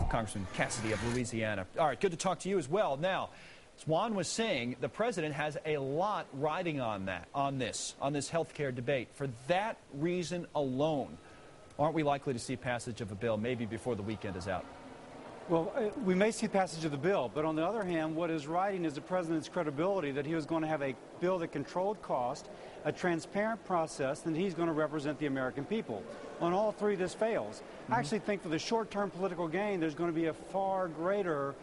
Congressman Cassidy of Louisiana. All right, good to talk to you as well. Now, as Juan was saying, the president has a lot riding on this health care debate. For that reason alone, aren't we likely to see passage of a bill maybe before the weekend is out? Well, we may see passage of the bill, but on the other hand, what is riding is the president's credibility that he was going to have a bill that controlled cost, a transparent process, and he's going to represent the American people. On all three, this fails. I actually think for the short-term political gain, there's going to be a far greater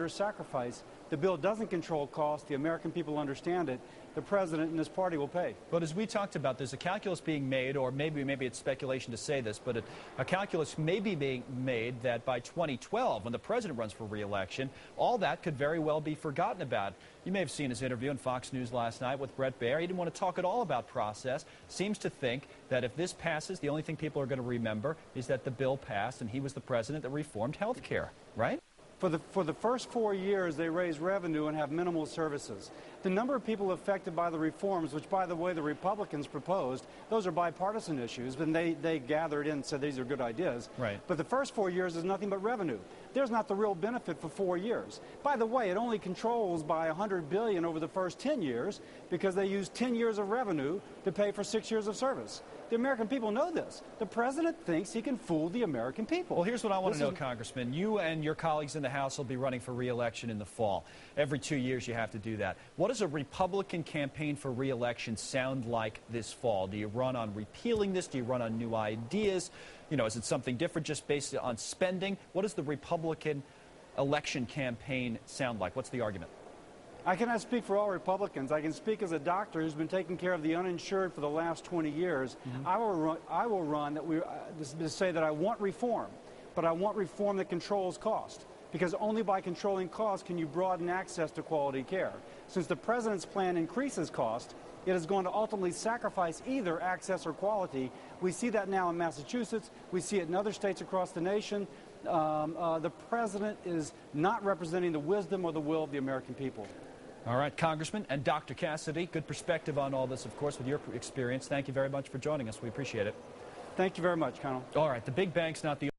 sacrifice. The bill doesn't control cost. The American people understand it. The president and his party will pay. But as we talked about, there's a calculus being made, or maybe it's speculation to say this, but a calculus may be being made that by 2012, when the president runs for re-election, all that could very well be forgotten about. You may have seen his interview on Fox News last night with Bret Baier. He didn't want to talk at all about process. Seems to think that if this passes, the only thing people are going to remember is that the bill passed and he was the president that reformed health care, right? For the first 4 years, they raise revenue and have minimal services. The number of people affected by the reforms, which, by the way, the Republicans proposed, those are bipartisan issues, and they gathered in and said these are good ideas. Right. But the first 4 years is nothing but revenue. There's not the real benefit for 4 years. By the way, it only controls by $100 billion over the first 10 years because they use 10 years of revenue to pay for 6 years of service. The American people know this. The president thinks he can fool the American people. Well, here's what I want to know, Congressman. You and your colleagues in the House will be running for re-election in the fall. Every 2 years you have to do that. What does a Republican campaign for re-election sound like this fall? Do you run on repealing this? Do you run on new ideas? You know, is it something different just based on spending? What does the Republican election campaign sound like? What's the argument? I cannot speak for all Republicans. I can speak as a doctor who's been taking care of the uninsured for the last 20 years. I will run to say that I want reform, but I want reform that controls cost, because only by controlling cost can you broaden access to quality care. Since the president's plan increases cost, it is going to ultimately sacrifice either access or quality. We see that now in Massachusetts. We see it in other states across the nation. The president is not representing the wisdom or the will of the American people. All right, Congressman and Dr. Cassidy, good perspective on all this, of course, with your experience. Thank you very much for joining us. We appreciate it. Thank you very much, Colonel. All right, the big bank's not the